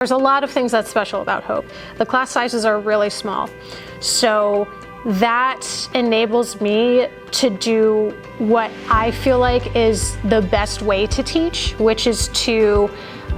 There's a lot of things that's special about Hope. The class sizes are really small, so that enables me to do what I feel like is the best way to teach, which is to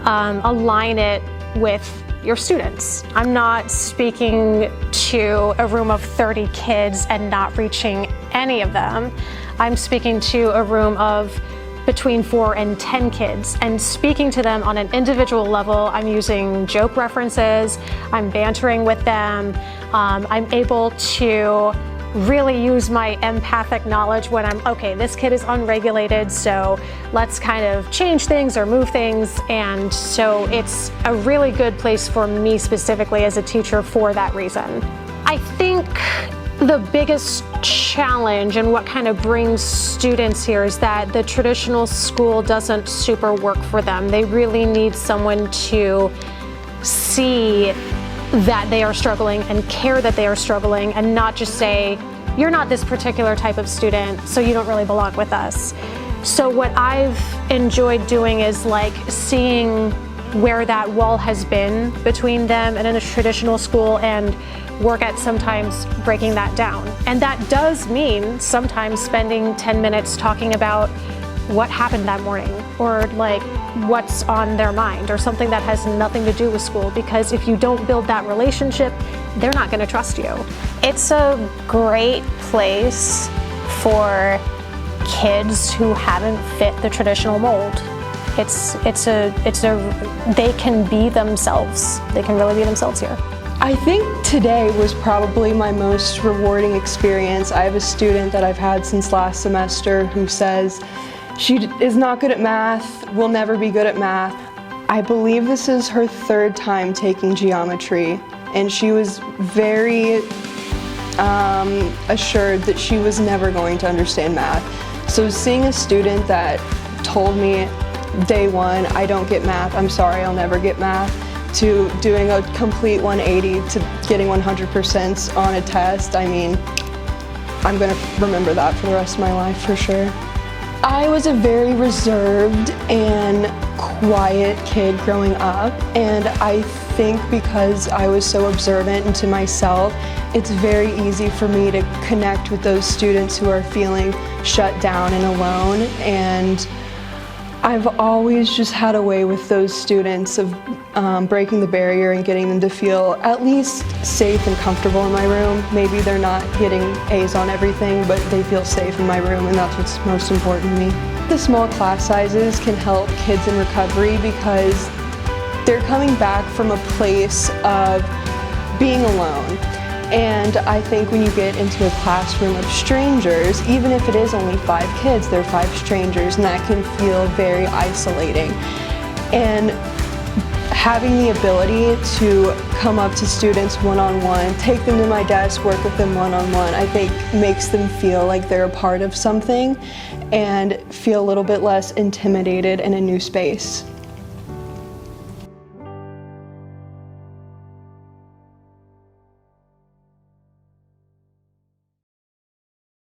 align it with your students. I'm not speaking to a room of 30 kids and not reaching any of them. I'm speaking to a room of between 4 and 10 kids and speaking to them on an individual level. I'm using joke references, I'm bantering with them, I'm able to really use my empathic knowledge when okay, this kid is unregulated, so let's kind of change things or move things. And so it's a really good place for me specifically as a teacher for that reason. I think the biggest challenge and what kind of brings students here is that the traditional school doesn't super work for them. They really need someone to see that they are struggling and care that they are struggling, and not just say, you're not this particular type of student, so you don't really belong with us. So what I've enjoyed doing is like seeing where that wall has been between them and in a traditional school, and work at sometimes breaking that down. And that does mean sometimes spending 10 minutes talking about what happened that morning, or like what's on their mind, or something that has nothing to do with school, because if you don't build that relationship, they're not going to trust you. It's a great place for kids who haven't fit the traditional mold. They can be themselves. They can really be themselves here. I think today was probably my most rewarding experience. I have a student that I've had since last semester who says she is not good at math, will never be good at math. I believe this is her 3rd time taking geometry, and she was very assured that she was never going to understand math. So seeing a student that told me day one, I don't get math, I'm sorry, I'll never get math, to doing a complete 180 to getting 100% on a test, I mean, I'm gonna remember that for the rest of my life for sure. I was a very reserved and quiet kid growing up, and I think because I was so observant into myself, it's very easy for me to connect with those students who are feeling shut down and alone, and I've always just had a way with those students of breaking the barrier and getting them to feel at least safe and comfortable in my room. Maybe they're not getting A's on everything, but they feel safe in my room, and that's what's most important to me. The small class sizes can help kids in recovery because they're coming back from a place of being alone. And I think when you get into a classroom of strangers, even if it is only 5 kids, they're 5 strangers, and that can feel very isolating. And having the ability to come up to students one-on-one, take them to my desk, work with them one-on-one, I think makes them feel like they're a part of something and feel a little bit less intimidated in a new space.